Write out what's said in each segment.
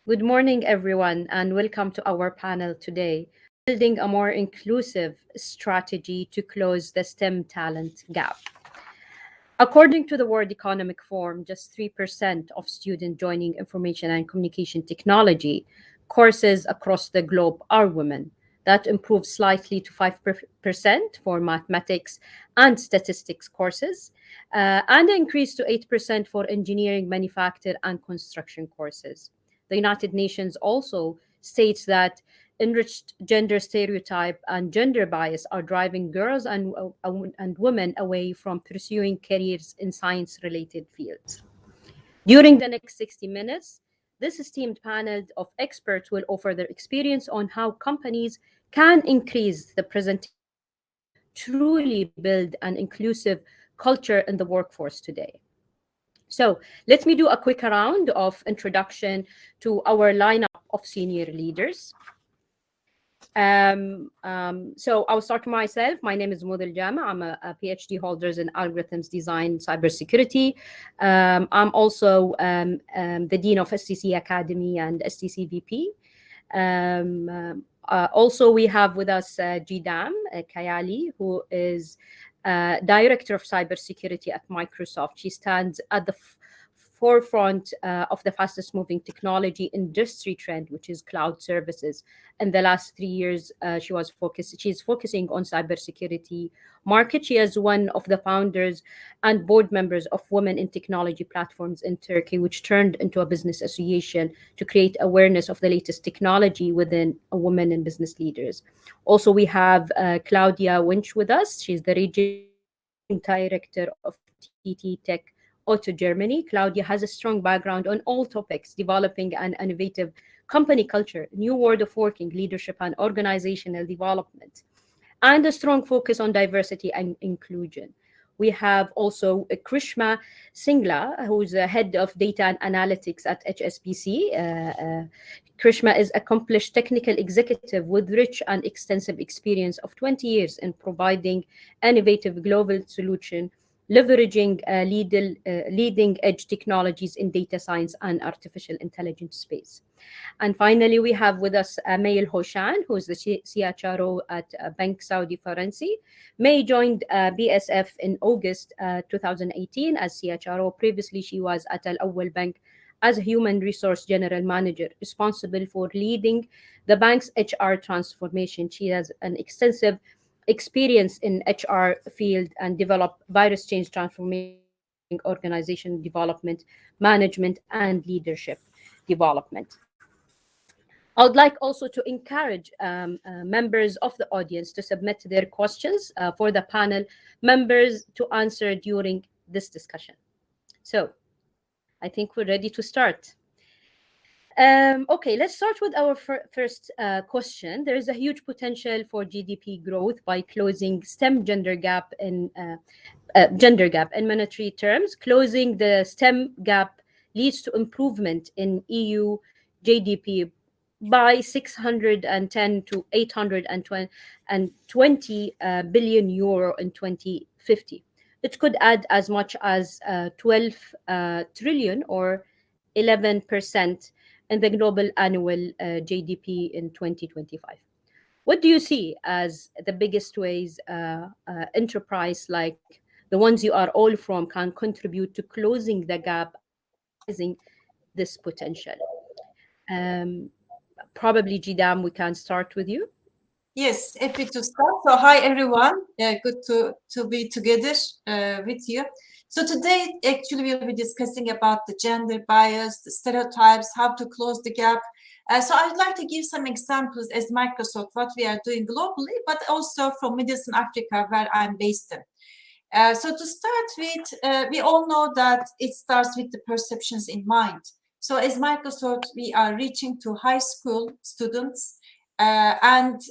Good morning, everyone, and welcome to our panel today, Building a More Inclusive Strategy to Close the STEM Talent Gap. According to the World Economic Forum, just 3% of students joining information and communication technology courses across the globe are women. That improves slightly to 5% for mathematics and statistics courses, and increased to 8% for engineering, manufacture, and construction courses. The United Nations also states that enriched gender stereotype and gender bias are driving girls and women away from pursuing careers in science related fields. During the next 60 minutes, this esteemed panel of experts will offer their experience on how companies can increase the presentation to truly build an inclusive culture in the workforce today. So let me do a quick round of introduction to our lineup of senior leaders. So I'll start myself. My name is Model Jama. I'm a PhD holder in algorithms design cybersecurity. I'm also the Dean of STC Academy and STC VP. Also, we have with us Jidam Kayali, who is Director of Cybersecurity at Microsoft. She stands at the forefront of the fastest moving technology industry trend, which is cloud services. In the last 3 years, she's focusing on cybersecurity market. She is one of the founders and board members of Women in Technology Platforms in Turkey, which turned into a business association to create awareness of the latest technology within women and business leaders. Also, we have Claudia Winch with us. She's the Regional Director of TT Tech Auto Germany. Claudia has a strong background on all topics, developing an innovative company culture, new world of working, leadership, and organizational development, and a strong focus on diversity and inclusion. We have also Krishma Singla, who's the head of data and analytics at HSBC. Krishma is accomplished technical executive with rich and extensive experience of 20 years in providing innovative global solution, leveraging leading edge technologies in data science and artificial intelligence space. And finally, we have with us Mail Hoshan, who is the CHRO at Bank Saudi Forensi. May joined BSF in August 2018 as CHRO. Previously, she was at Al Awwal Bank as a human resource general manager, responsible for leading the bank's HR transformation. She has an extensive experience in HR field and developed various change transformation, including organization development, management, and leadership development. I would like also to encourage members of the audience to submit their questions for the panel members to answer during this discussion. So I think we're ready to start. Okay, let's start with our first question. There is a huge potential for GDP growth by closing STEM gender gap in monetary terms. Closing the STEM gap leads to improvement in EU GDP by 610 to 820 billion euro in 2050. It could add as much as 12 trillion or 11% in the global annual GDP in 2025. What do you see as the biggest ways enterprise like the ones you are all from can contribute to closing the gap and realizing this potential? Um, Probably, Jidam, we can start with you. Yes, happy to start. So, hi everyone. Good to be together with you. So today, actually, we'll be discussing about the gender bias, the stereotypes, how to close the gap. So I'd like to give some examples as Microsoft, what we are doing globally, but also from Middle East and Africa, where I'm based in. So to start with, we all know that it starts with the perceptions in mind. So as Microsoft, we are reaching to high school students and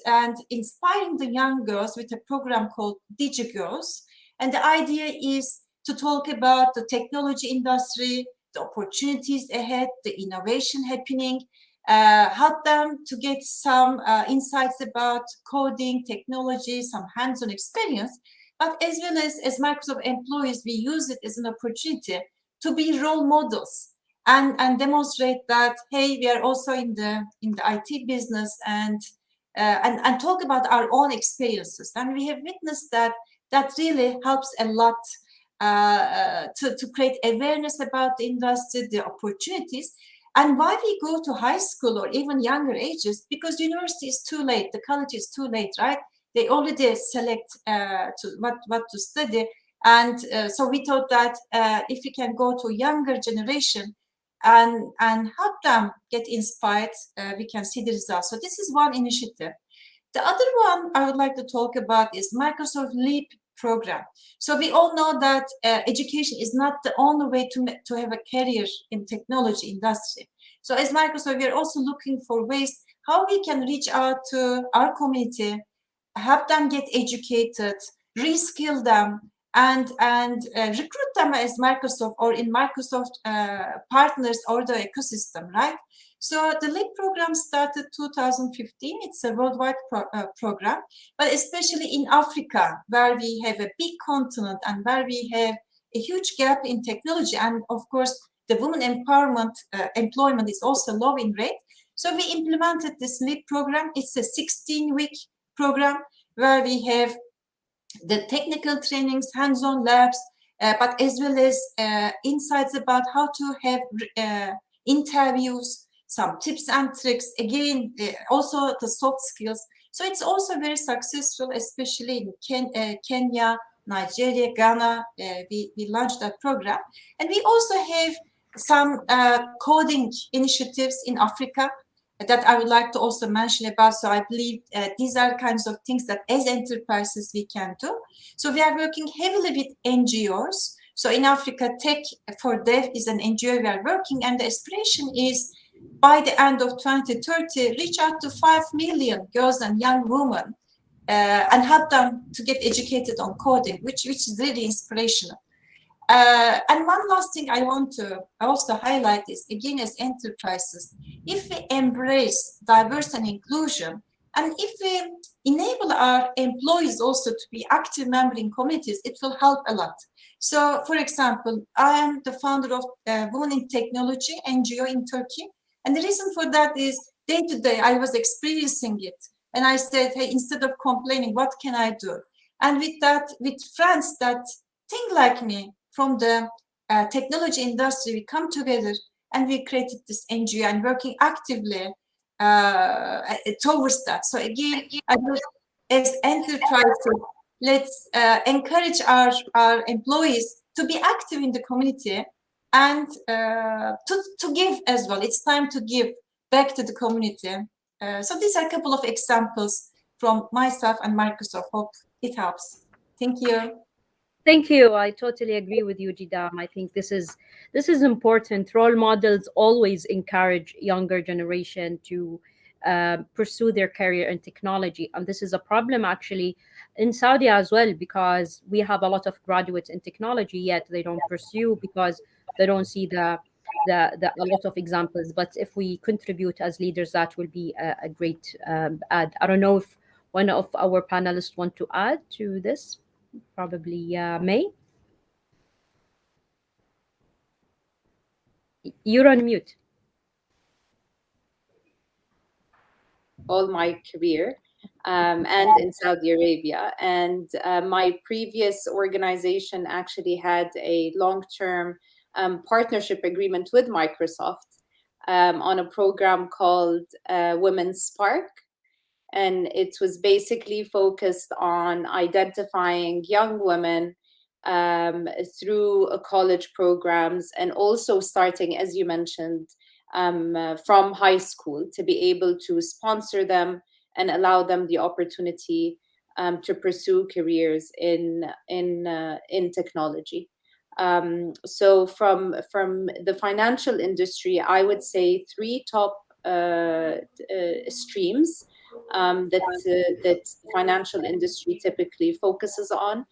inspiring the young girls with a program called DigiGirls. And the idea is to talk about the technology industry, the opportunities ahead, the innovation happening, help them to get some insights about coding, technology, some hands-on experience. But as well as Microsoft employees, we use it as an opportunity to be role models and demonstrate that, hey, we are also in the IT business, and talk about our own experiences. And we have witnessed that really helps a lot to create awareness about the industry, the opportunities. And why we go to high school or even younger ages? Because university is too late, the college is too late, right? They already select what to study. And so we thought that if we can go to younger generation and help them get inspired, we can see the results. So this is one initiative. The other one I would like to talk about is Microsoft Leap program. So we all know that education is not the only way to have a career in technology industry. So as Microsoft, we are also looking for ways how we can reach out to our community, help them get educated, reskill them, and recruit them as Microsoft or in Microsoft partners or the ecosystem, right? So the LEAP program started 2015. It's a worldwide program, but especially in Africa, where we have a big continent and where we have a huge gap in technology. And of course, the women empowerment employment is also low in rate. So we implemented this LEAP program. It's a 16-week program where we have the technical trainings, hands-on labs, but as well as insights about how to have interviews, some tips and tricks, again, also the soft skills. So it's also very successful, especially in Kenya, Nigeria, Ghana. We launched that program. And we also have some coding initiatives in Africa that I would like to also mention about. So I believe these are kinds of things that as enterprises we can do. So we are working heavily with NGOs. So in Africa, Tech for Dev is an NGO we are working, and the aspiration is by the end of 2030, reach out to 5 million girls and young women and help them to get educated on coding, which is really inspirational. And one last thing I want to also highlight is, again, as enterprises, if we embrace diversity and inclusion, and if we enable our employees also to be active members in communities, it will help a lot. So, for example, I am the founder of Women in Technology NGO in Turkey. And the reason for that is day to day, I was experiencing it. And I said, hey, instead of complaining, what can I do? And with that, with friends that think like me from the technology industry, we come together and we created this NGO and working actively towards that. So again, as enterprises, let's encourage our employees to be active in the community and to give as well. It's time to give back to the community. So these are a couple of examples from myself and Microsoft. Hope it helps. Thank you. Thank you. I totally agree with you, Jidam. I think this is important. Role models always encourage younger generation to pursue their career in technology, and this is a problem actually in Saudi as well, because we have a lot of graduates in technology, yet they don't pursue because they don't see a lot of examples. But if we contribute as leaders, that will be a great add. I don't know if one of our panelists want to add to this. Probably May. You're on mute. All my career and in Saudi Arabia. And my previous organization actually had a long-term partnership agreement with Microsoft on a program called Women's Spark. And it was basically focused on identifying young women through college programs, and also starting, as you mentioned, from high school, to be able to sponsor them and allow them the opportunity to pursue careers in technology. So from the financial industry, I would say 3 top streams that the financial industry typically focuses on.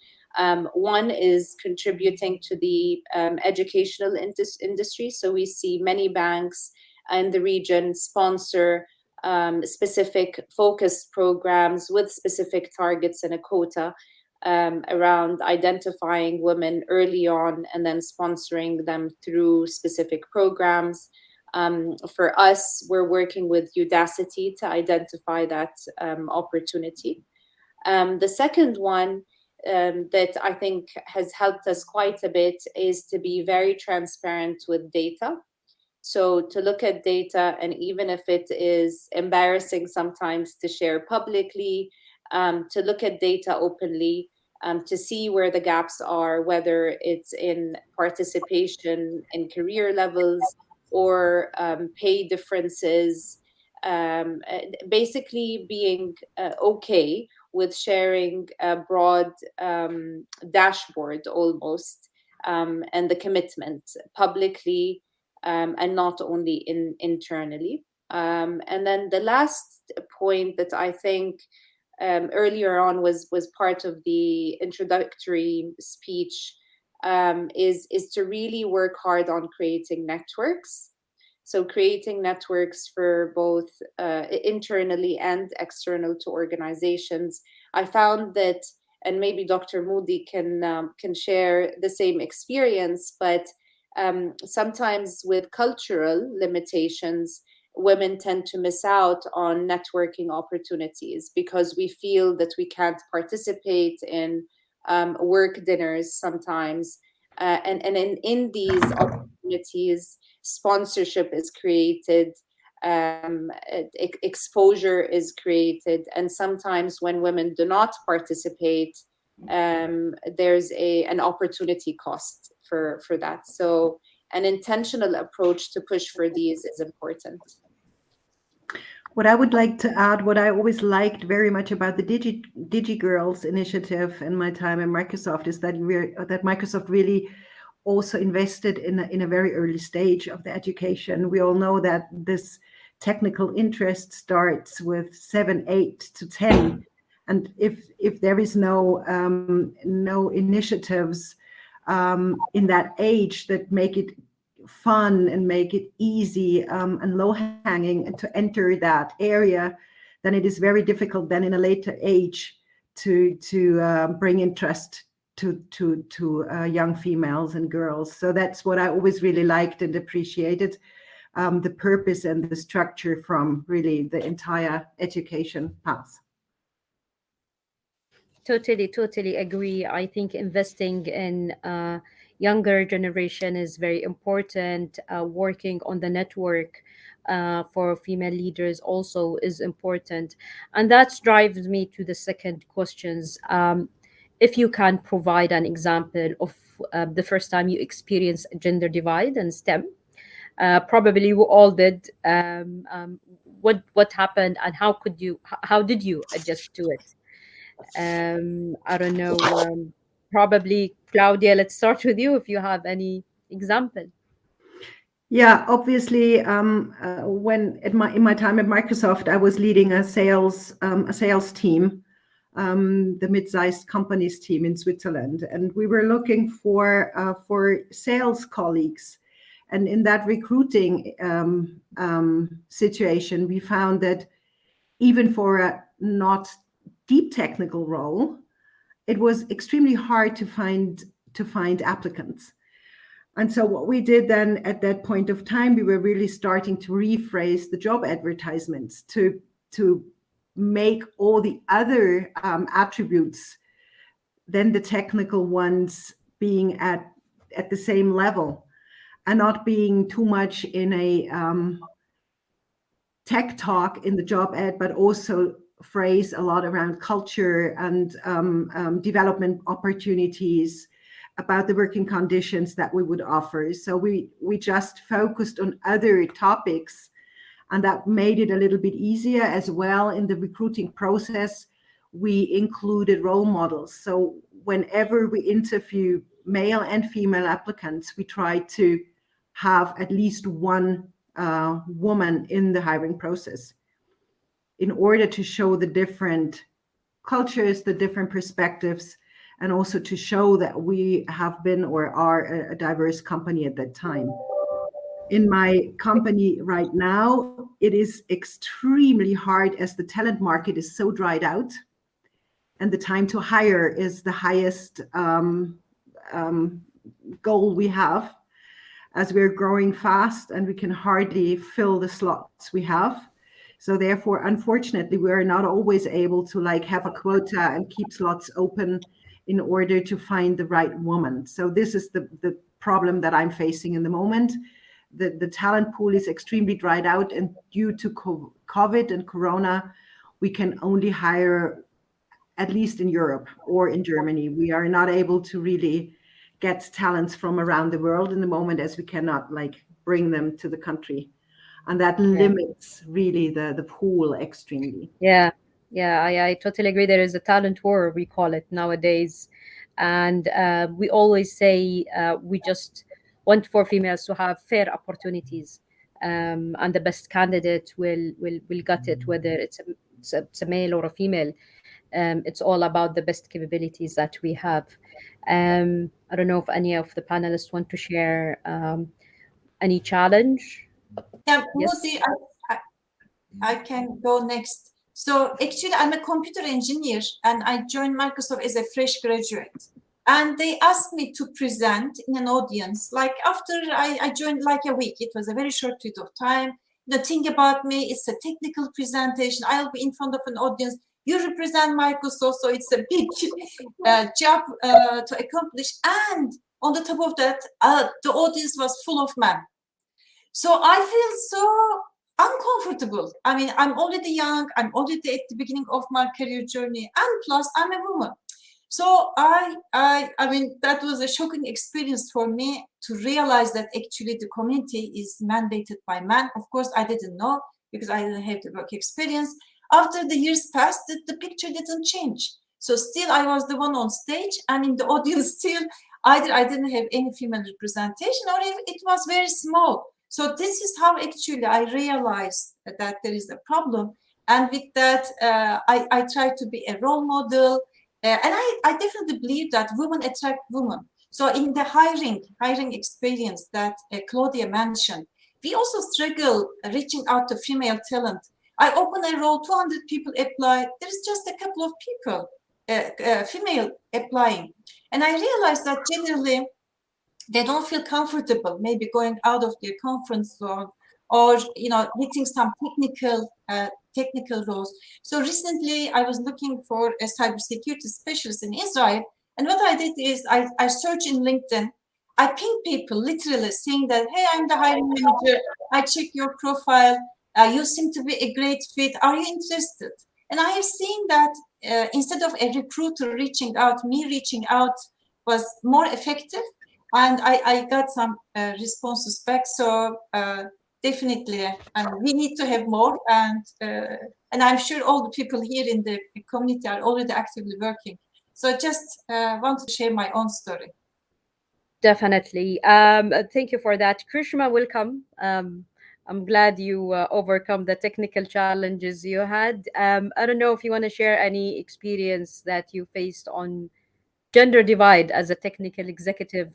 One is contributing to the educational industry. So we see many banks in the region sponsor specific focused programs with specific targets and a quota around identifying women early on and then sponsoring them through specific programs. For us, we're working with Udacity to identify that opportunity. The second one that I think has helped us quite a bit is to be very transparent with data. So to look at data, and even if it is embarrassing sometimes to share publicly, to look at data openly, to see where the gaps are, whether it's in participation in career levels or pay differences. Basically, being okay with sharing a broad dashboard almost, and the commitment publicly, and not only internally. And then the last point that I think earlier on was part of the introductory speech, is to really work hard on creating networks. So creating networks for both internally and external to organizations. I found that, and maybe Dr. Moody can share the same experience, but sometimes with cultural limitations, women tend to miss out on networking opportunities because we feel that we can't participate in work dinners sometimes. And in these opportunities, sponsorship is created, exposure is created. And sometimes when women do not participate, there's an opportunity cost for that. So an intentional approach to push for these is important. What I would like to add, what I always liked very much about the DigiGirls initiative in my time at Microsoft, is that that Microsoft really also invested in a very early stage of the education. We all know that this technical interest starts with 7, 8 to 10, and if there is no initiatives in that age that make it fun and make it easy and low-hanging to enter that area, then it is very difficult then in a later age to bring interest to young females and girls. So that's what I always really liked and appreciated, the purpose and the structure from really the entire education path. Totally agree. I think investing in younger generation is very important. Working on the network for female leaders also is important, and that drives me to the second questions. If you can provide an example of the first time you experienced gender divide in STEM, probably we all did. What happened, and how did you adjust to it? I don't know. Probably Claudia, let's start with you if you have any example. Yeah, obviously, when in my time at Microsoft, I was leading a sales team, the mid-sized companies team in Switzerland, and we were looking for sales colleagues. And in that recruiting situation, we found that even for a not deep technical role, it was extremely hard to find applicants. And so what we did then at that point of time, we were really starting to rephrase the job advertisements to make all the other attributes than the technical ones being at the same level, and not being too much in a tech talk in the job ad, but also phrase a lot around culture and development opportunities, about the working conditions that we would offer. So we just focused on other topics, and that made it a little bit easier as well. In the recruiting process, we included role models. So whenever we interview male and female applicants, we try to have at least one woman in the hiring process, in order to show the different cultures, the different perspectives, and also to show that we have been or are a diverse company at that time. In my company right now, it is extremely hard, as the talent market is so dried out, and the time to hire is the highest goal we have, as we're growing fast and we can hardly fill the slots we have. So therefore, unfortunately, we're not always able to like have a quota and keep slots open in order to find the right woman. So this is the problem that I'm facing in the moment. The talent pool is extremely dried out, and due to COVID and Corona, we can only hire, at least in Europe or in Germany. We are not able to really get talents from around the world in the moment, as we cannot like bring them to the country. And that limits really the pool extremely. Yeah, yeah, I totally agree. There is a talent war, we call it nowadays. And we always say we just want for females to have fair opportunities. And the best candidate will get it, whether it's a male or a female. It's all about the best capabilities that we have. I don't know if any of the panelists want to share any challenge. Yeah, Yes. Modi, I can go next. So actually, I'm a computer engineer, and I joined Microsoft as a fresh graduate. And they asked me to present in an audience. Like after I joined, like a week, it was a very short period of time. The thing about me, it's a technical presentation. I'll be in front of an audience. You represent Microsoft, so it's a big job to accomplish. And on the top of that, the audience was full of men. So I feel so uncomfortable. I mean, I'm already young. I'm already at the beginning of my career journey, and plus, I'm a woman. So I mean, that was a shocking experience for me to realize that actually the community is mandated by men. Of course, I didn't know because I didn't have the work experience. After the years passed, the picture didn't change. So still, I was the one on stage, and in the audience, still either I didn't have any female representation, or if it was very small. So this is how actually I realized that there is a problem. And with that, I try to be a role model. And I definitely believe that women attract women. So in the hiring experience that Claudia mentioned, we also struggle reaching out to female talent. I open a role, 200 people apply. There's just a couple of people, female applying. And I realized that generally, they don't feel comfortable maybe going out of their comfort zone, or hitting some technical roles. So recently I was looking for a cybersecurity specialist in Israel, and what I did is I searched in LinkedIn. I ping people literally saying that, hey, I'm the hiring manager, I check your profile, you seem to be a great fit, are you interested? And I have seen that instead of a recruiter reaching out, me reaching out was more effective. And I got some responses back. So definitely, we need to have more. And I'm sure all the people here in the community are already actively working. So just want to share my own story. Definitely. Thank you for that. Krishma, welcome. I'm glad you overcome the technical challenges you had. I don't know if you want to share any experience that you faced on gender divide as a technical executive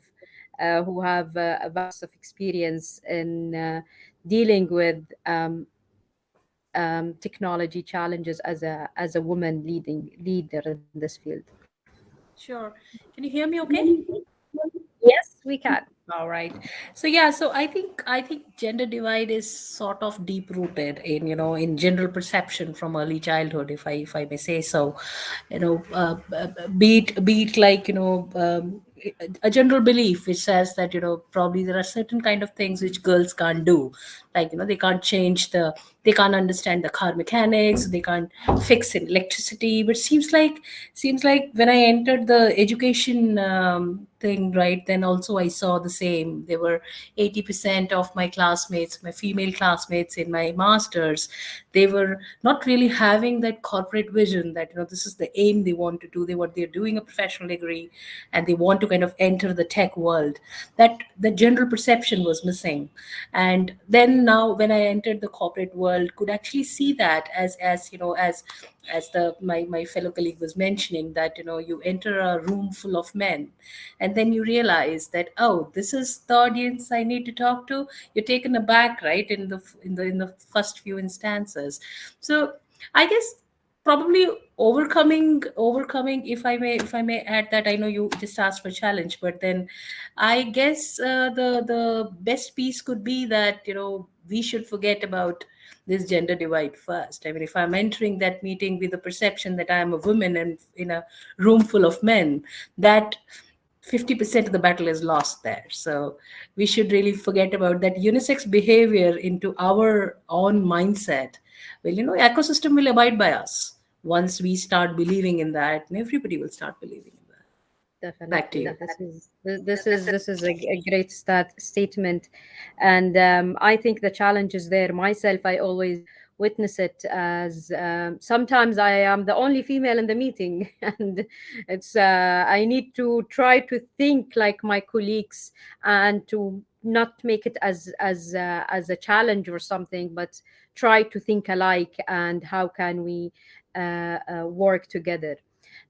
who have a vast of experience in dealing with technology challenges as a woman leader in this field. Sure. Can you hear me okay? Yes, we can. All right. So yeah, so I think gender divide is sort of deep rooted in in general perception from early childhood, if I may say so. Be it like a general belief which says that probably there are certain kind of things which girls can't do, like they can't understand the car mechanics, they can't fix electricity. But seems like when I entered the education thing, right, then also I saw the same. There were 80% of my classmates, my female classmates in my masters, they were not really having that corporate vision that this is the aim they want to do. They're doing a professional degree and they want to kind of enter the tech world. That the general perception was missing. And then now when I entered the corporate world, could actually see that as my fellow colleague was mentioning, that you enter a room full of men, and then you realize that, oh, this is the audience I need to talk to. You're taken aback, right, in the first few instances. So I guess probably overcoming, if I may add that. I know you just asked for challenge, but then I guess the best piece could be that, we should forget about this gender divide first. I mean, if I'm entering that meeting with the perception that I am a woman and in a room full of men, that 50% of the battle is lost there. So we should really forget about that unisex behavior into our own mindset. Well, ecosystem will abide by us once we start believing in that, and everybody will start believing in that. Back to Definitely, you. this is a great statement, and I think the challenge is there. Myself, I always witness it as sometimes I am the only female in the meeting, and it's I need to try to think like my colleagues and to not make it as a challenge or something, but try to think alike and how can we work together.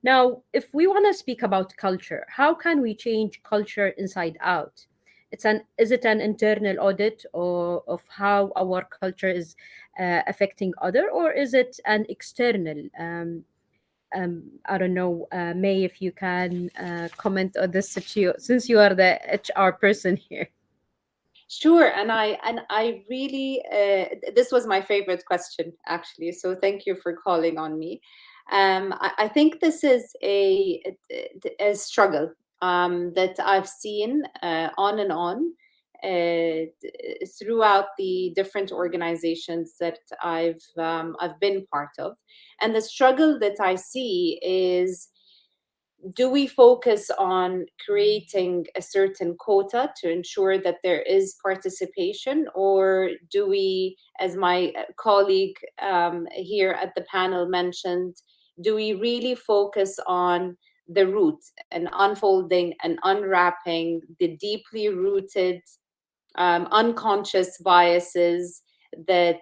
Now, if we want to speak about culture, how can we change culture inside out? Is it an internal audit or of how our culture is affecting other, or is it an external? I don't know, May, if you can comment on this since you are the HR person here. Sure, and I really this was my favorite question actually. So thank you for calling on me. I think this is a struggle that I've seen on and on throughout the different organizations that I've been part of, and the struggle that I see is, do we focus on creating a certain quota to ensure that there is participation, or do we, as my colleague here at the panel mentioned, do we really focus on the root and unfolding and unwrapping the deeply rooted unconscious biases that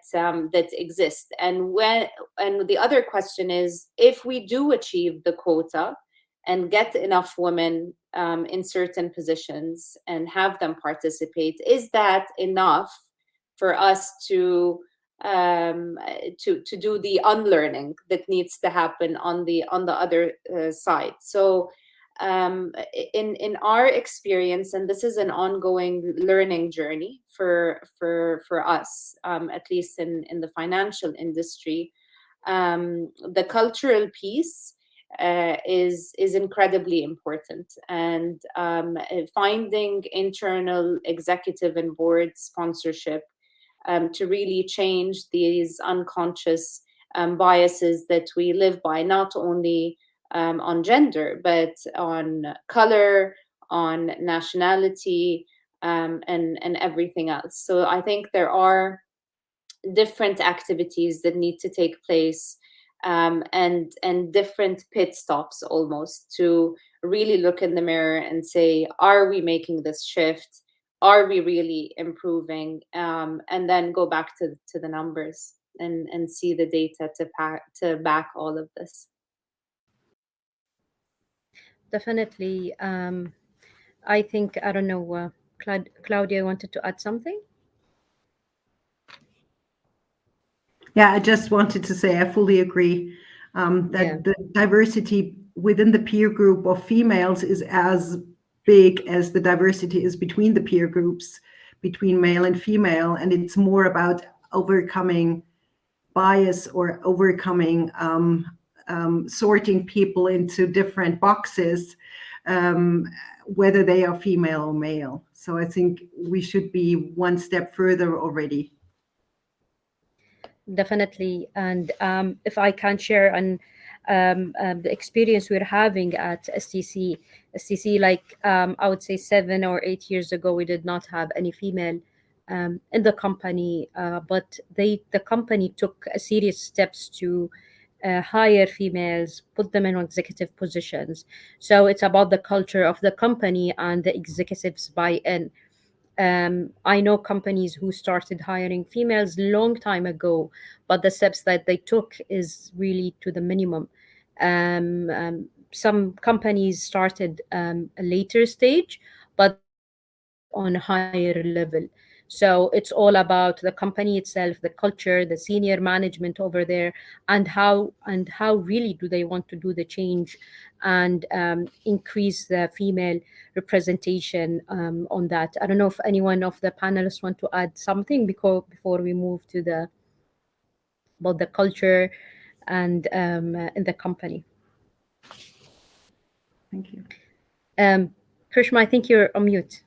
exist? And the other question is, if we do achieve the quota and get enough women in certain positions and have them participate, is that enough for us to do the unlearning that needs to happen on the other side? So in our experience, and this is an ongoing learning journey for us, at least in the financial industry, the cultural piece is incredibly important, and finding internal executive and board sponsorship to really change these unconscious biases that we live by, not only on gender, but on color, on nationality, and everything else. So I think there are different activities that need to take place, and different pit stops almost, to really look in the mirror and say, are we making this shift? Are we really improving? And then go back to the numbers and see the data to back all of this. Definitely. I think, I don't know, Claudia wanted to add something? Yeah, I just wanted to say I fully agree that Yeah. the diversity within the peer group of females is as big as the diversity is between the peer groups, between male and female, and it's more about overcoming bias or overcoming sorting people into different boxes, whether they are female or male. So I think we should be one step further already. Definitely. And if I can share the experience we're having at STC, like I would say 7 or 8 years ago, we did not have any female in the company, but the company took serious steps to hire females, put them in executive positions. So it's about the culture of the company and the executives buy-in. I know companies who started hiring females long time ago, but the steps that they took is really to the minimum. Some companies started a later stage, but they started on a higher level. So it's all about the company itself, the culture, the senior management over there, and how really do they want to do the change and increase the female representation on that. I don't know if anyone of the panelists want to add something before we move to the about the culture and in the company. Thank you. Krishma, I think you're on mute.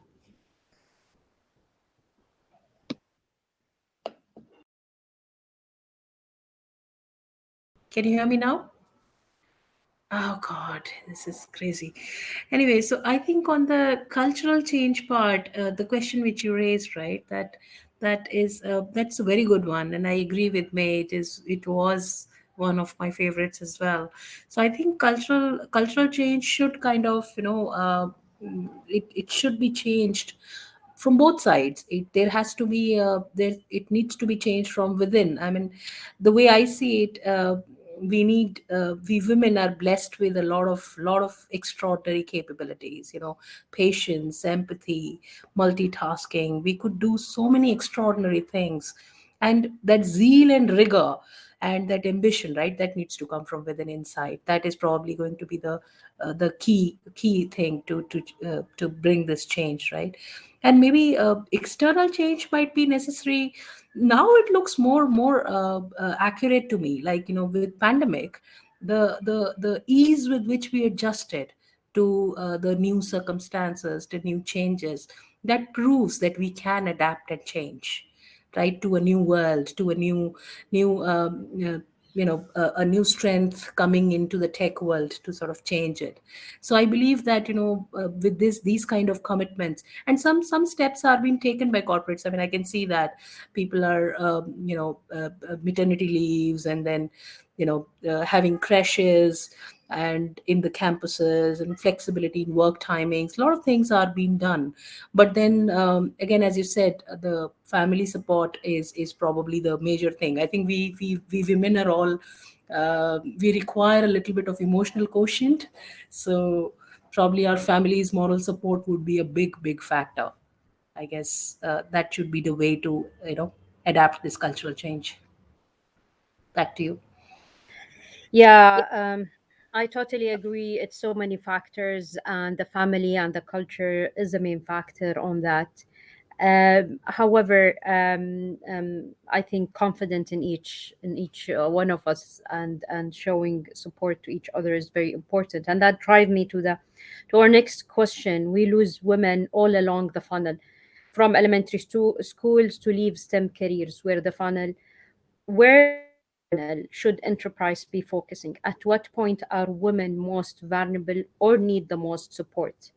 Can you hear me now? Oh God, this is crazy. Anyway, so I think on the cultural change part, the question which you raised, right? That's a very good one, and I agree with May. It was one of my favorites as well. So I think cultural change should kind of it should be changed from both sides. There has to be it needs to be changed from within. I mean, the way I see it, we women are blessed with a lot of extraordinary capabilities, patience, empathy, multitasking. We could do so many extraordinary things, and that zeal and rigor and that ambition, right, that needs to come from within inside. That is probably going to be the key thing to bring this change, right? And maybe external change might be necessary. Now it looks more accurate to me, like, with pandemic, the ease with which we adjusted to the new circumstances, to new changes, that proves that we can adapt and change, right, to a new world, to a a new strength coming into the tech world to sort of change it. So I believe that, with these kind of commitments, and some steps are being taken by corporates. I mean, I can see that people are maternity leaves, and then having crashes and in the campuses, and flexibility in work timings. A lot of things are being done, but then again, as you said, the family support is probably the major thing. I think we women are all we require a little bit of emotional quotient, so probably our family's moral support would be a big factor. I guess that should be the way to adapt this cultural change. Back to you. Yeah, I totally agree. It's so many factors, and the family and the culture is the main factor on that. However, I think confident in each one of us, and showing support to each other is very important, and that drive me to our next question. We lose women all along the funnel, from elementary schools to leave STEM careers. Where in the funnel should enterprise be focusing? At what point are women most vulnerable or need the most support?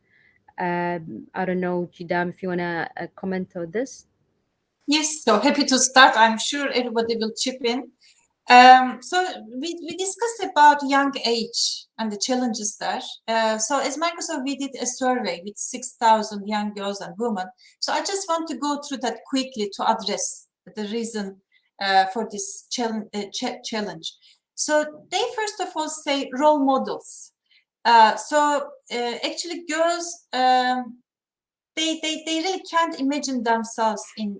I don't know, Jidam, if you want to comment on this. Yes, so happy to start. I'm sure everybody will chip in. So we discussed about young age and the challenges there. So as Microsoft, we did a survey with 6,000 young girls and women. So I just want to go through that quickly to address the reason for this challenge. So they first of all say role models. Actually girls, they really can't imagine themselves in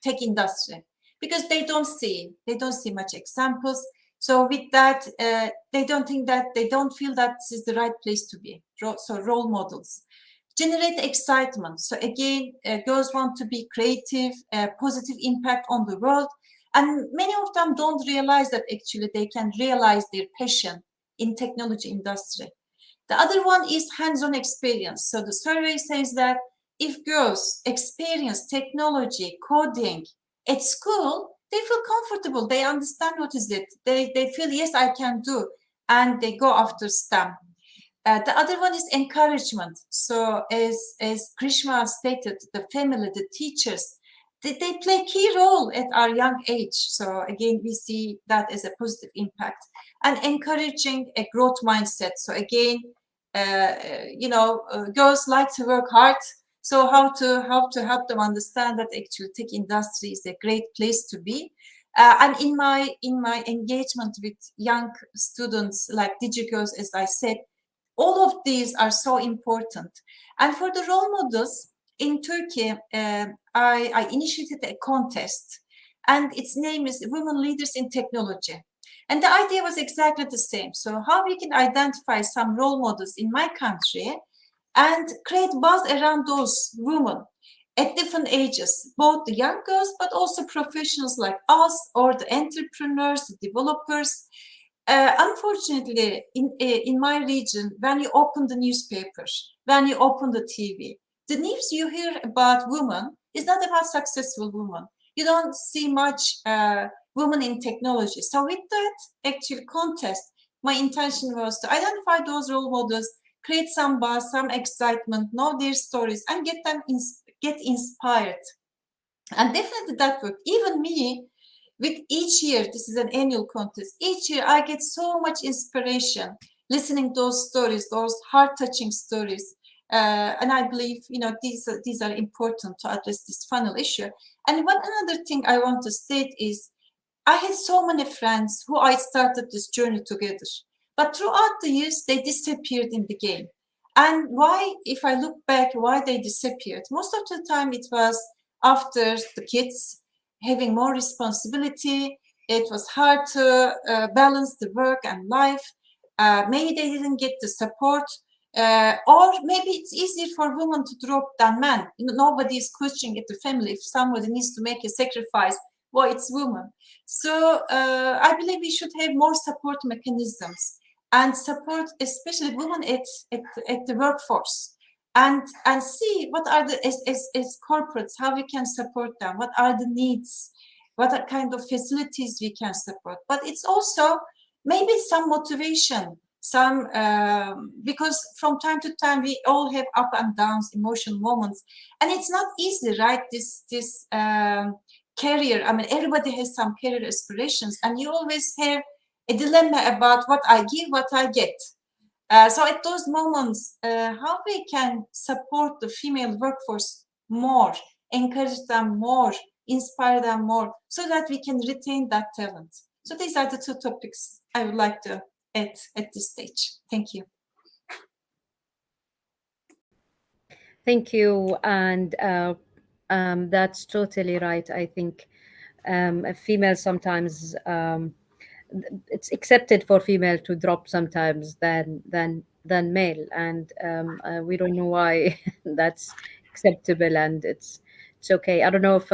tech industry, because they don't see much examples. So with that, they don't feel that this is the right place to be. So role models generate excitement. So again, girls want to be creative, positive impact on the world, and many of them don't realize that actually they can realize their passion in technology industry. The other one is hands-on experience. So the survey says that if girls experience technology, coding at school, they feel comfortable. They understand what is it. They feel, yes, I can do, and they go after STEM. The other one is encouragement. So as Krishma stated, the family, the teachers, they play a key role at our young age. So again, we see that as a positive impact, and encouraging a growth mindset. So again, girls like to work hard. So how to help them understand that actually tech industry is a great place to be. And in my engagement with young students like DigiGirls, as I said, all of these are so important. And for the role models, in Turkey, I initiated a contest, and its name is Women Leaders in Technology. And the idea was exactly the same. So how we can identify some role models in my country and create buzz around those women at different ages, both the young girls, but also professionals like us, or the entrepreneurs, the developers. Unfortunately, in my region, when you open the newspapers, when you open the TV, the news you hear about women is not about successful women. You don't see much women in technology. So with that actual contest, my intention was to identify those role models, create some buzz, some excitement, know their stories, and get them get inspired. And definitely that worked. Even me, with each year, this is an annual contest, each year I get so much inspiration listening to those stories, those heart-touching stories. And I believe, these are important to address this funnel issue. And one another thing I want to state is, I had so many friends who I started this journey together, but throughout the years, they disappeared in the game. And why, if I look back, why they disappeared? Most of the time it was after the kids having more responsibility. It was hard to balance the work and life. Maybe they didn't get the support. Or maybe it's easier for women to drop than men. Nobody is questioning at the family if somebody needs to make a sacrifice. Well, it's women. So I believe we should have more support mechanisms and support, especially women at the workforce, and see what are the as corporates, how we can support them, what are the needs, what are kind of facilities we can support. But it's also maybe some motivation, some because from time to time we all have up and downs, emotional moments, and it's not easy, right? This career, I mean, everybody has some career aspirations, and you always have a dilemma about what I give, what I get. So at those moments, how we can support the female workforce more, encourage them more, inspire them more, so that we can retain that talent. So these are the two topics I would like to add at this stage. Thank you. Thank you. And that's totally right. I think a female sometimes it's accepted for female to drop sometimes than male, and we don't know why that's acceptable, and it's okay. I don't know if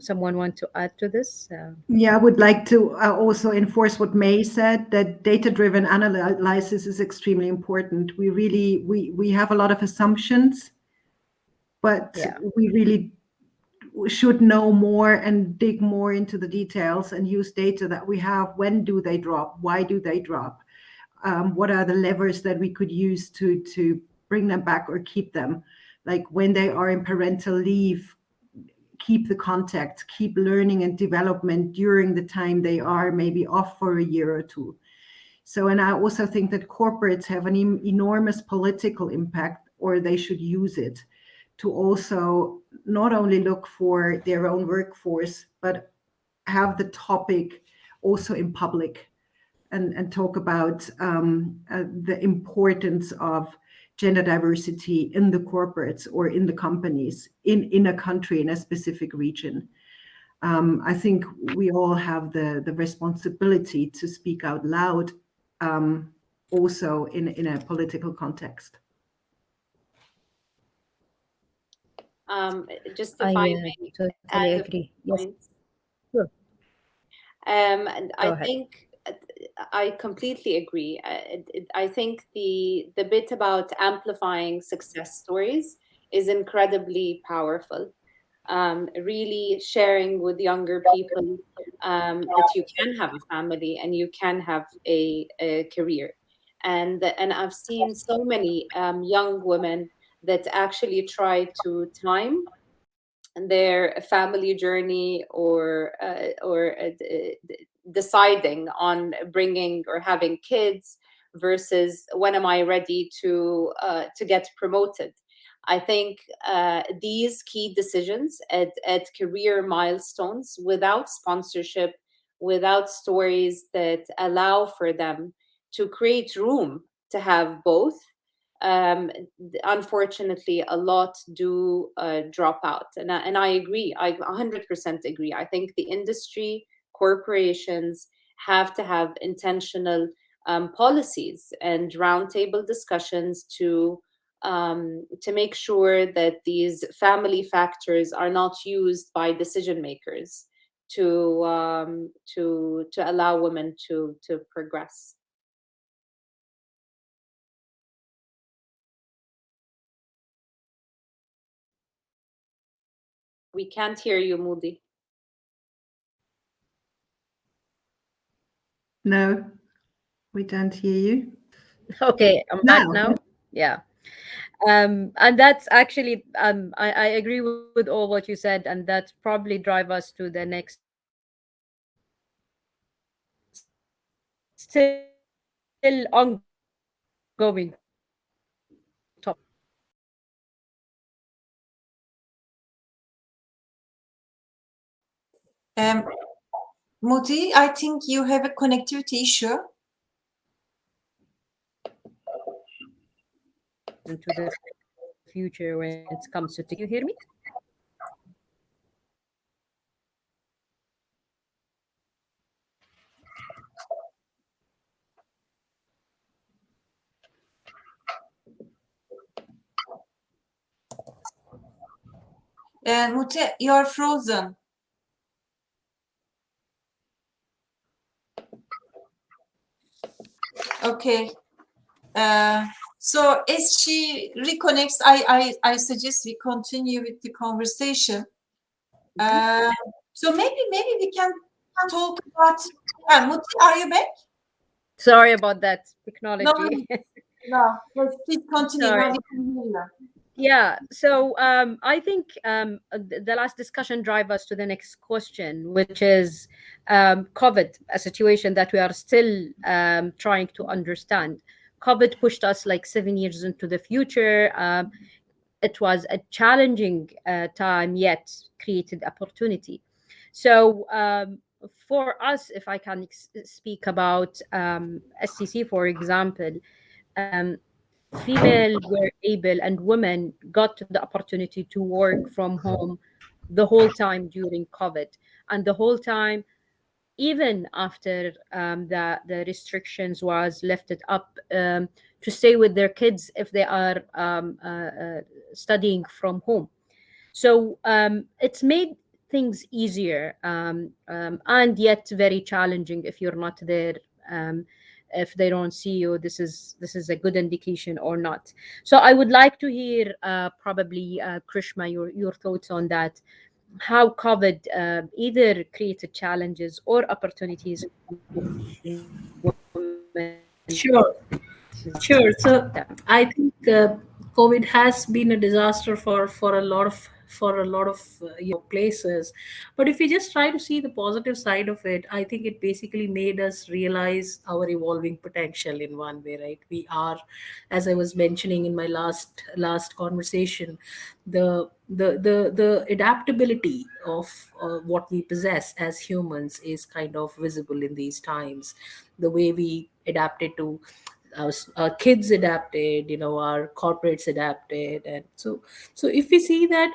someone want to add to this. Yeah, I would like to also enforce what May said, that data-driven analysis is extremely important. We have a lot of assumptions, but Yeah. we really should know more and dig more into the details and use data that we have. When do they drop? Why do they drop? What are the levers that we could use to bring them back or keep them? Like when they are in parental leave, keep the contact, keep learning and development during the time they are maybe off for a year or two. So, and I also think that corporates have an enormous political impact, or they should use it to also not only look for their own workforce, but have the topic also in public, and talk about the importance of gender diversity in the corporates or in the companies in a country, in a specific region. I think we all have the responsibility to speak out loud, also in a political context. Just if I I may totally add a agree. few Yes, points. sure. And Go I ahead. think I completely agree. I think the bit about amplifying success stories is incredibly powerful. Really sharing with younger people that you can have a family and you can have a career. And I've seen so many young women that actually try to time their family journey, or deciding on bringing or having kids versus when am I ready to get promoted. I think these key decisions at career milestones, without sponsorship, without stories that allow for them to create room to have both, unfortunately, a lot do drop out. And I agree. I 100% agree. I think the industry, corporations have to have intentional policies and roundtable discussions to make sure that these family factors are not used by decision makers to allow women to progress. We can't hear you, Moody. No, we don't hear you. Okay, I'm back Now. now. Yeah. And that's actually I agree with all what you said, and that probably drive us to the next still ongoing topic, Muti, I think you have a connectivity issue. into the future when it comes to tech. Can you hear me? Muti, you're frozen. Okay. So as she reconnects, I suggest we continue with the conversation. So maybe we can talk about. Muti, are you back? Sorry about that technology. No. Please continue. Sorry. Now we can hear you. Yeah, so I think the last discussion drive us to the next question, which is COVID, a situation that we are still trying to understand. COVID pushed us like 7 years into the future. It was a challenging time, yet created opportunity. So for us, if I can speak about SCC, for example, um, female were able and women got the opportunity to work from home the whole time during COVID, and the whole time even after the restrictions was lifted up, to stay with their kids if they are studying from home. So it's made things easier, and yet very challenging if you're not there. If they don't see you, this is a good indication or not. So I would like to hear probably Krishma, your thoughts on that. How COVID either created challenges or opportunities for women. Sure. Sure. So I think COVID has been a disaster for a lot of places. But if we just try to see the positive side of it, I think it basically made us realize our evolving potential in one way, right? We are, as I was mentioning in my last conversation, the adaptability of what we possess as humans is kind of visible in these times. The way we adapted to our kids adapted, our corporates adapted. And so if we see that,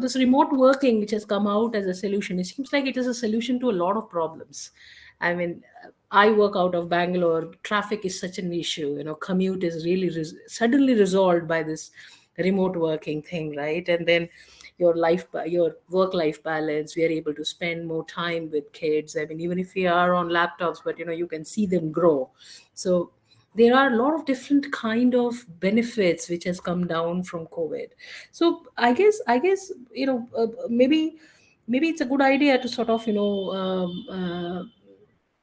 this remote working which has come out as a solution, it seems like it is a solution to a lot of problems. I mean, I work out of Bangalore. Traffic is such an issue. Commute is really suddenly resolved by this remote working thing, right? And then your work life balance, we are able to spend more time with kids. I mean, even if we are on laptops, but you can see them grow. So there are a lot of different kind of benefits which has come down from COVID. So I guess maybe it's a good idea to sort of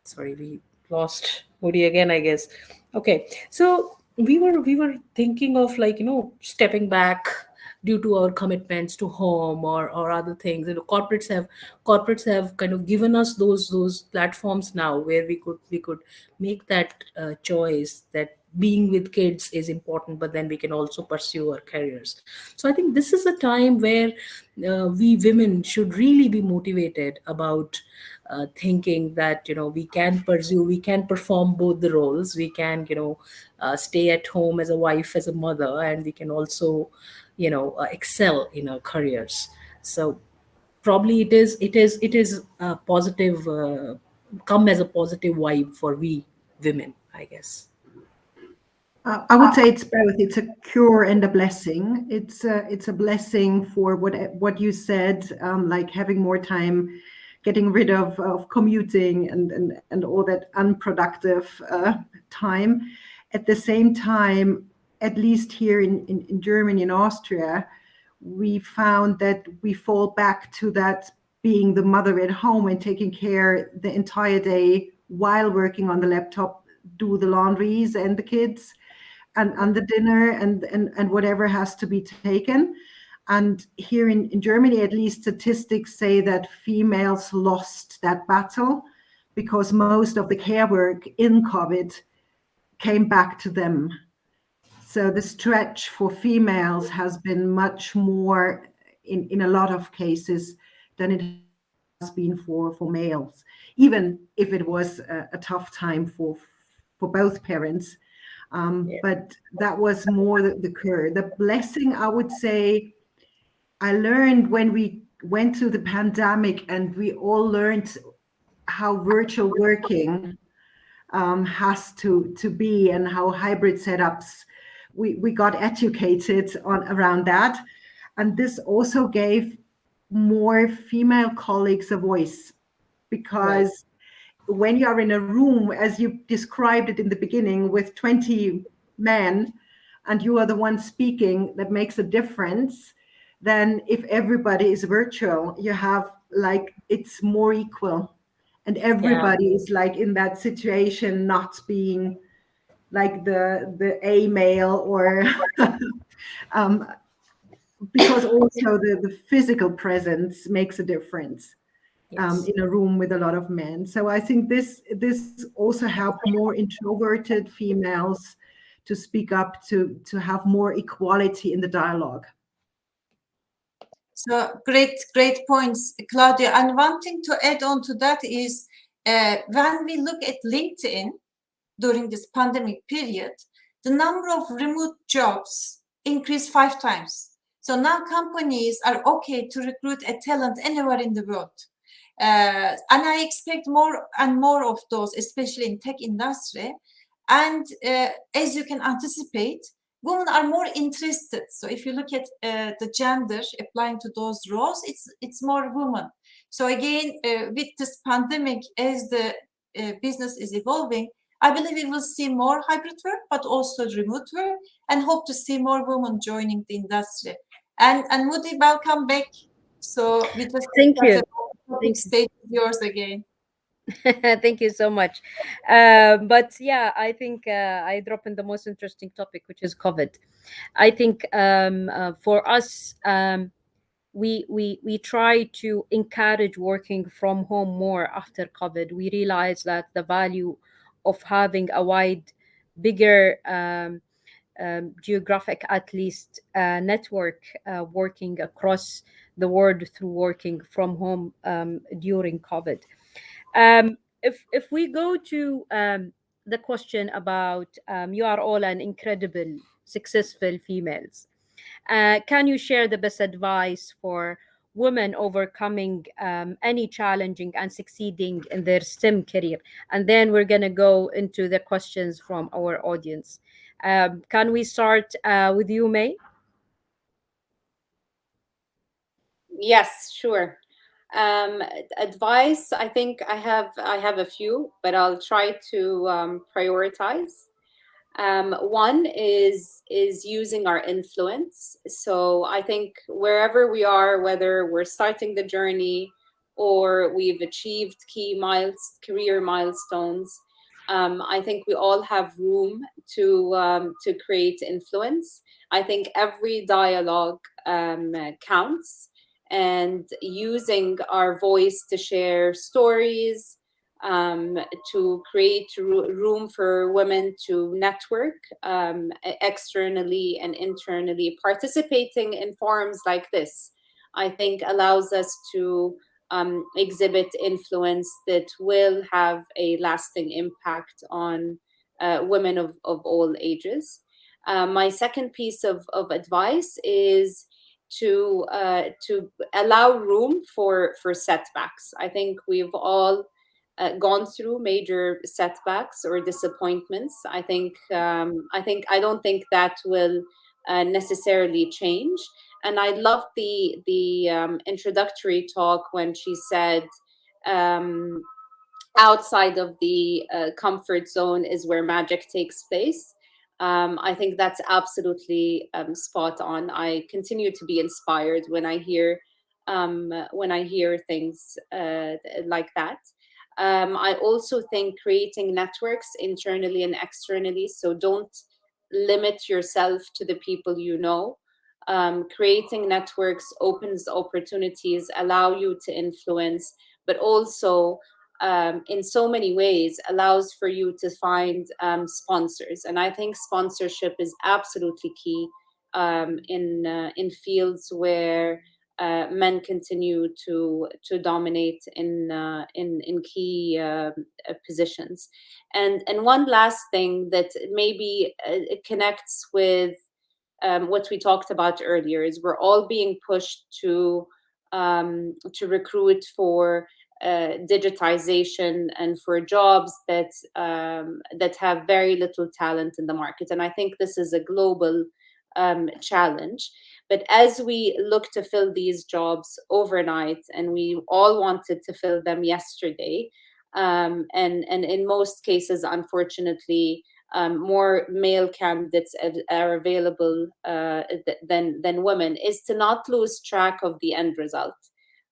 sorry, we lost Moody again, I guess. Okay, so we were thinking of, like, stepping back due to our commitments to home or other things. Corporates have kind of given us those platforms now where we could make that choice that being with kids is important, but then we can also pursue our careers. So I think this is a time where we women should really be motivated about thinking that we can pursue, we can perform both the roles. We can stay at home as a wife, as a mother, and we can also excel in our careers. So probably it is a positive, come as a positive vibe for we women, I guess. I would say it's both. It's a cure and a blessing. It's a blessing for what you said, like having more time, getting rid of commuting and all that unproductive time. At the same time, at least here in Germany and Austria, we found that we fall back to that being the mother at home and taking care the entire day while working on the laptop, do the laundries and the kids and the dinner and whatever has to be taken. And here in Germany, at least statistics say that females lost that battle because most of the care work in COVID came back to them. So the stretch for females has been much more in a lot of cases than it has been for males, even if it was a tough time for both parents. But that was more the curse. The blessing, I would say, I learned when we went through the pandemic and we all learned how virtual working has to be and how hybrid setups. We got educated on around that, and this also gave more female colleagues a voice because when you are in a room, as you described it in the beginning, with 20 men and you are the one speaking, that makes a difference. Then if everybody is virtual, you have like, it's more equal and everybody is like in that situation, not being like the a male or because also the physical presence makes a difference. In a room with a lot of men. So I think this also helped more introverted females to speak up, to have more equality in the dialogue. So great points, Claudia. And one thing to add on to that is when we look at LinkedIn during this pandemic period, the number of remote jobs increased 5 times. So now companies are okay to recruit a talent anywhere in the world. And I expect more and more of those, especially in tech industry. And as you can anticipate, women are more interested. So if you look at the gender applying to those roles, it's more women. So again, with this pandemic, as the business is evolving, I believe we will see more hybrid work, but also remote work, and hope to see more women joining the industry. And Moody, welcome back. So we just Thank you. Topic stage is yours again. Thank you so much. But yeah, I think I drop in the most interesting topic, which is COVID. I think for us, we try to encourage working from home more after COVID. We realize that the value of having a bigger geographic, at least, network working across the world through working from home during COVID. If we go to the question about you are all an incredible, successful females, can you share the best advice for women overcoming any challenging and succeeding in their STEM career? And then we're going to go into the questions from our audience. Can we start with you, May? Yes, sure. Um, Advice, I think I have a few, but I'll try to prioritize. One is using our influence. So I think wherever we are, whether we're starting the journey or we've achieved career milestones, I think we all have room to create influence. I think every dialogue counts, and using our voice to share stories, to create room for women to network externally and internally. Participating in forums like this, I think, allows us to exhibit influence that will have a lasting impact on women of all ages. My second piece of advice is to allow room for setbacks. I think we've all gone through major setbacks or disappointments. I don't think that will necessarily change. And I loved the introductory talk when she said, um, outside of the comfort zone is where magic takes place. I think that's absolutely spot on. I continue to be inspired when I hear things like that. I also think creating networks internally and externally. So don't limit yourself to the people you know. Creating networks opens opportunities, allow you to influence, but also in so many ways allows for you to find sponsors. And I think sponsorship is absolutely key in fields where men continue to dominate in key positions. And one last thing that maybe it connects with what we talked about earlier is we're all being pushed to recruit for digitization and for jobs that have very little talent in the market. And I think this is a global challenge. But as we look to fill these jobs overnight, and we all wanted to fill them yesterday, and in most cases, unfortunately, more male candidates are available than women, is to not lose track of the end result.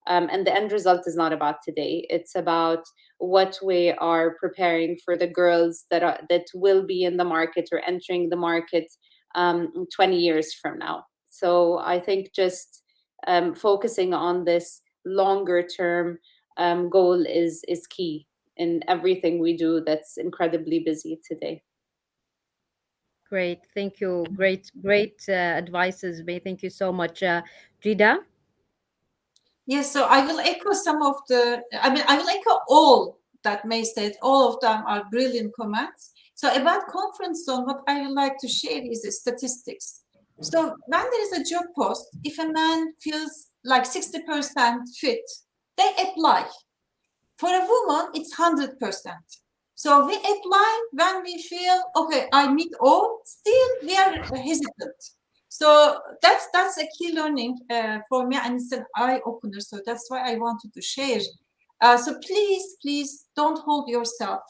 And the end result is not about today. It's about what we are preparing for the girls that will be in the market or entering the market 20 years from now. So I think just focusing on this longer term goal is key in everything we do that's incredibly busy today. Great, thank you. Great advices, May. Thank you so much, Jida. Yes, so I will echo some of I will echo all that May said. All of them are brilliant comments. So about conference zone, what I would like to share is the statistics. So when there is a job post, if a man feels like 60% fit, they apply. For a woman, it's 100%. So we apply when we feel, okay, I meet all, still we are hesitant. So that's a key learning for me, and it's an eye opener. So that's why I wanted to share. So please don't hold yourself.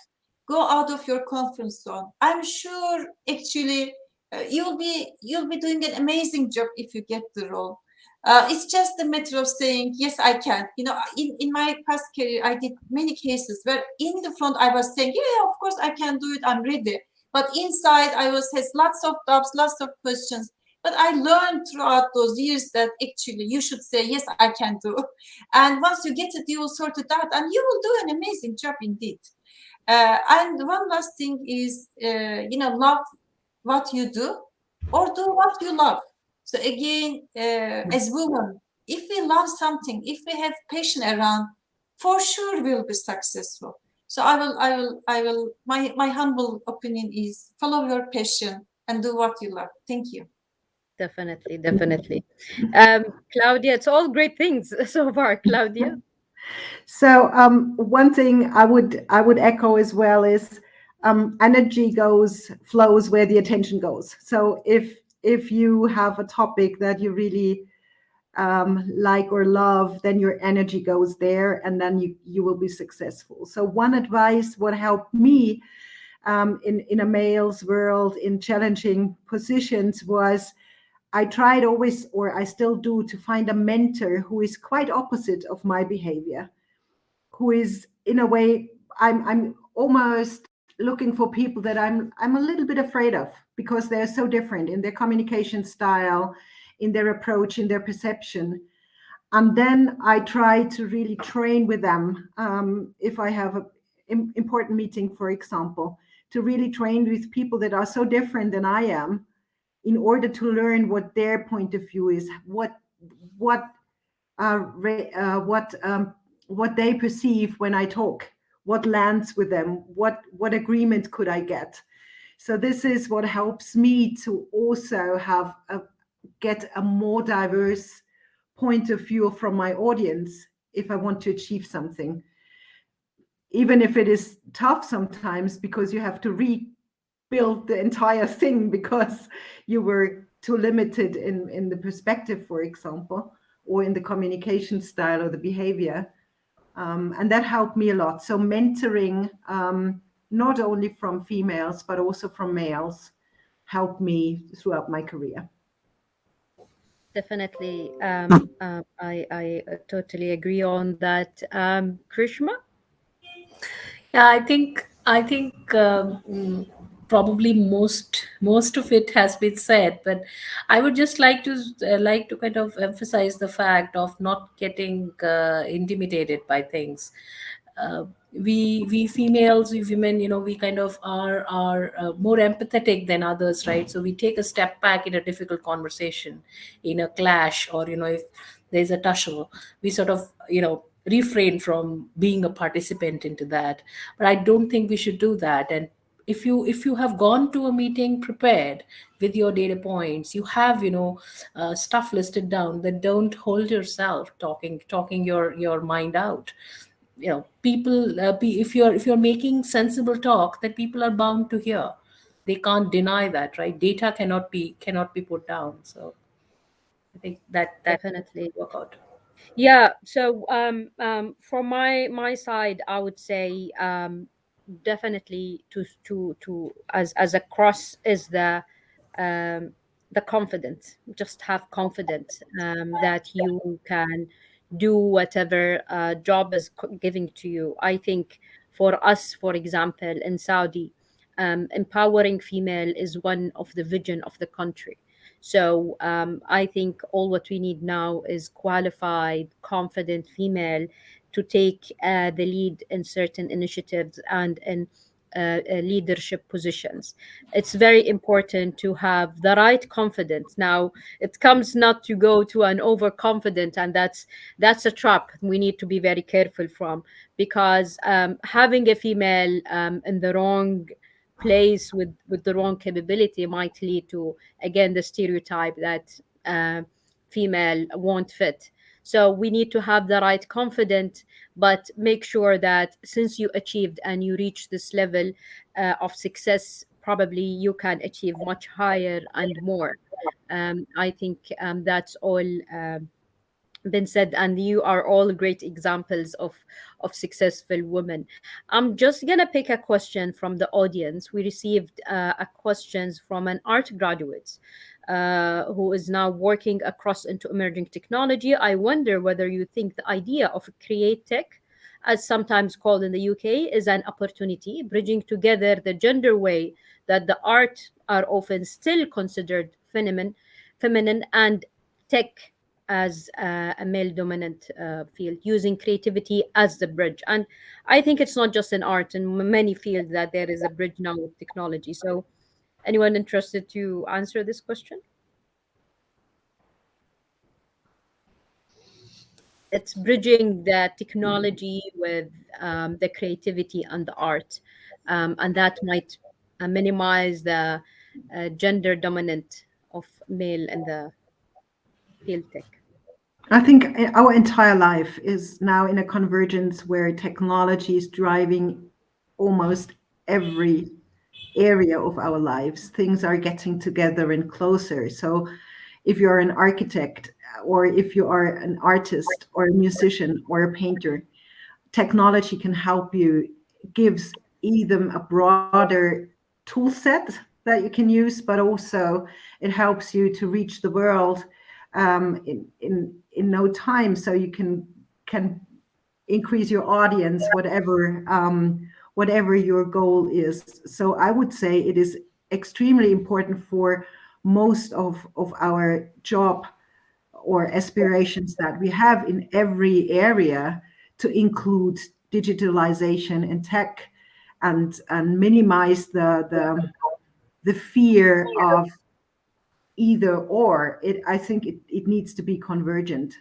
Go out of your comfort zone. I'm sure actually you'll be doing an amazing job if you get the role. It's just a matter of saying, yes, I can. You know, in my past career, I did many cases where in the front I was saying, yeah, of course I can do it. I'm ready. But inside I has lots of doubts, lots of questions. But I learned throughout those years that actually you should say, yes, I can do. And once you get it, you will sort it out and you will do an amazing job indeed. And one last thing is, love what you do or do what you love. So again, as women, if we love something, if we have passion around, for sure we'll be successful. So I will. My humble opinion is follow your passion and do what you love. Thank you. Definitely. Claudia, it's all great things so far, Claudia. So one thing I would echo as well is energy flows where the attention goes. So if you have a topic that you really like or love, then your energy goes there, and then you will be successful. So one advice what helped me in a male's world in challenging positions was I tried always, or I still do, to find a mentor who is quite opposite of my behavior, who is in a way I'm almost looking for people that I'm a little bit afraid of because they're so different in their communication style, in their approach, in their perception. And then I try to really train with them if I have an important meeting, for example, to really train with people that are so different than I am, in order to learn what their point of view is, what what they perceive when I talk, what lands with them, what agreement could I get. So this is what helps me to also get a more diverse point of view from my audience if I want to achieve something, even if it is tough sometimes, because you have to rebuild the entire thing because you were too limited in the perspective, for example, or in the communication style or the behavior. And that helped me a lot. So mentoring, not only from females, but also from males, helped me throughout my career. Definitely. I totally agree on that. Krishma? Yeah, probably most of it has been said, but I would just like to kind of emphasize the fact of not getting intimidated by things. We females, we women, we kind of are more empathetic than others, right? So we take a step back in a difficult conversation, in a clash, or if there's a tussle, we sort of refrain from being a participant into that. But I don't think we should do that. And if you have gone to a meeting prepared with your data points, you have stuff listed down, then don't hold yourself talking your mind out. People, if you're making sensible talk that people are bound to hear, they can't deny that, right? Data cannot be put down. So I think that Definitely. work out. Yeah. So from my side, I would say definitely to as a cross is the confidence. Just have confidence that you can do whatever job is giving to you. I think for us, for example, in Saudi, empowering female is one of the vision of the country. So I think all what we need now is qualified, confident female to take the lead in certain initiatives and in leadership positions. It's very important to have the right confidence. Now, it comes not to go to an overconfident, and that's a trap we need to be very careful from, because having a female in the wrong place with the wrong capability might lead to, again, the stereotype that female won't fit. So we need to have the right confidence, but make sure that since you achieved and you reach this level of success, probably you can achieve much higher and more. I think that's all been said, and you are all great examples of successful women. I'm just gonna pick a question from the audience. We received a questions from an art graduate who is now working across into emerging technology. I wonder whether you think the idea of create tech, as sometimes called in the UK, is an opportunity bridging together the gender way that the art are often still considered feminine and tech as a male dominant field, using creativity as the bridge. And I think it's not just in art, in many fields that there is a bridge now with technology. So anyone interested to answer this question? It's bridging the technology with the creativity and the art, and that might minimize the gender dominant of male in the field tech. I think our entire life is now in a convergence where technology is driving almost every area of our lives. Things are getting together and closer. So if you're an architect, or if you are an artist or a musician or a painter, technology can help you, gives either a broader tool set that you can use, but also it helps you to reach the world in no time, so you can increase your audience, whatever your goal is. So I would say it is extremely important for most of our job or aspirations that we have in every area to include digitalization and tech, and minimize the fear of either or. I think it needs to be convergent.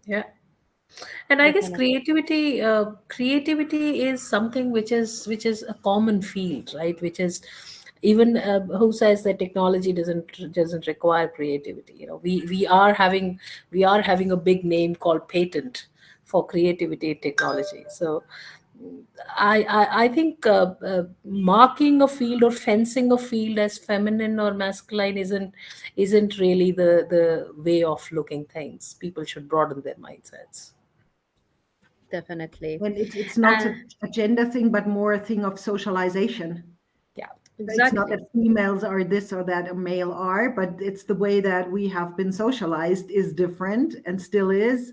Yeah. And I guess Definitely. creativity is something which is a common field, right? Which is even who says that technology doesn't require creativity? We are having a big name called patent for creativity in technology. So I think marking a field or fencing a field as feminine or masculine isn't really the way of looking things. People should broaden their mindsets. Definitely. And it's not Uh, a gender thing, but more a thing of socialization. Yeah. It's not exactly. that females are this or that a male are, but it's the way that we have been socialized is different and still is.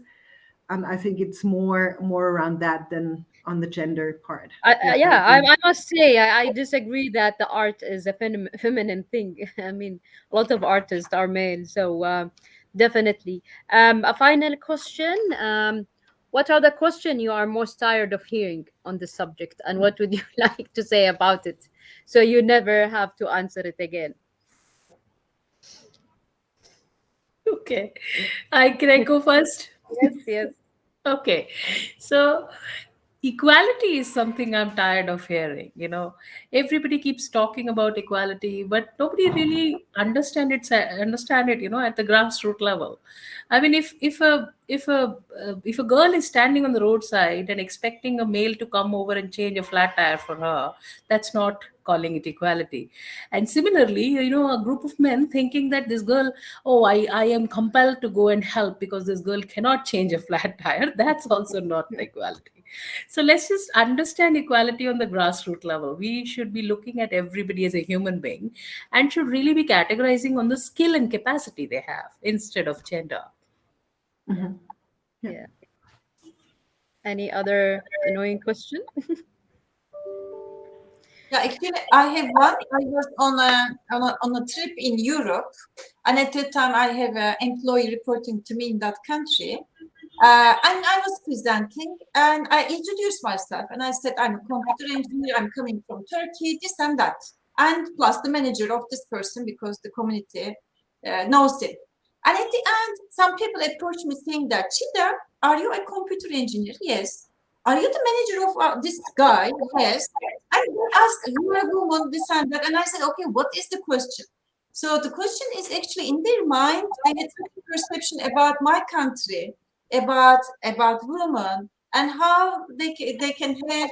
And I think it's more around that than on the gender part. Yeah, I Yeah, agree. I must say, I disagree that the art is a feminine thing. I mean, a lot of artists are male, so definitely. A final question. What are the question you are most tired of hearing on this subject, and what would you like to say about it, so you never have to answer it again? Okay. Can I go first? Yes, yes. Okay. So equality is something I'm tired of hearing. Everybody keeps talking about equality, but nobody really understand it, at the grassroots level. I mean, if a girl is standing on the roadside and expecting a male to come over and change a flat tire for her, that's not calling it equality. And similarly, a group of men thinking that this girl, oh, I am compelled to go and help because this girl cannot change a flat tire, that's also not equality. So let's just understand equality on the grassroots level. We should be looking at everybody as a human being and should really be categorizing on the skill and capacity they have instead of gender. Yeah, Mhm. Yeah. yeah. Any other annoying question? Yeah, actually, I have one. I was on a trip in Europe, and at that time, I have an employee reporting to me in that country. And I was presenting, and I introduced myself, and I said, I'm a computer engineer. I'm coming from Turkey, this and that, and plus the manager of this person because the community knows it. And at the end, some people approached me saying that, Chida, are you a computer engineer? Yes. Are you the manager of this guy? Yes. And they asked, you are a woman, this and that. And I said, okay, what is the question? So the question is actually in their mind, they had certain perception about my country, about women, and how they can have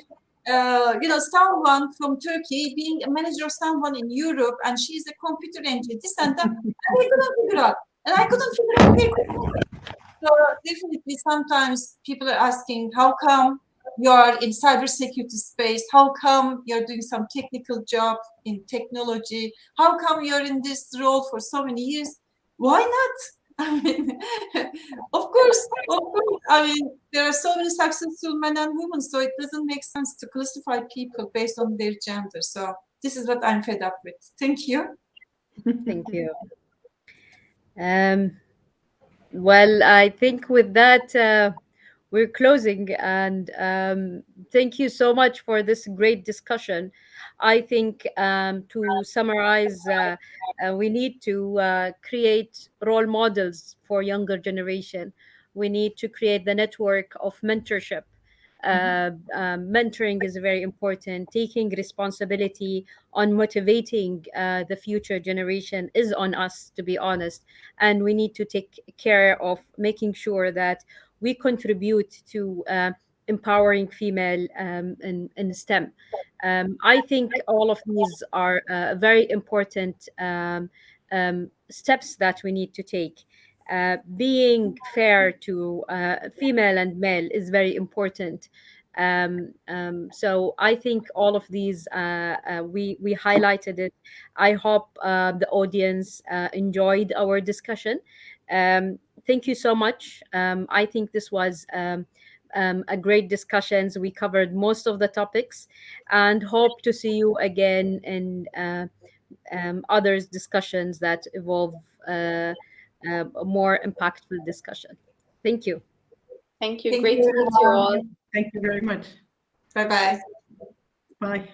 someone from Turkey being a manager of someone in Europe, and she's a computer engineer, this and that. And I couldn't figure out, and I couldn't figure out their question. So definitely, sometimes people are asking, how come you are in cybersecurity space? How come you're doing some technical job in technology? How come you're in this role for so many years? Why not? I mean, of course. I mean, there are so many successful men and women, so it doesn't make sense to classify people based on their gender. So this is what I'm fed up with. Thank you. Thank you. Um, well, I think with that, we're closing, and thank you so much for this great discussion. I think to summarize, we need to create role models for younger generation. We need to create the network of mentorship. Mentoring is very important. Taking responsibility on motivating the future generation is on us, to be honest, and we need to take care of making sure that we contribute to empowering female in STEM. I think all of these are very important steps that we need to take. Being fair to female and male is very important. So I think all of these we highlighted it. I hope the audience enjoyed our discussion. Thank you so much. I think this was a great discussions. We covered most of the topics, and hope to see you again in others discussions that evolve a more impactful discussion. Thank you. Thank you. Thank Great you, to meet you everyone. all. Thank you very much. Bye bye. Bye.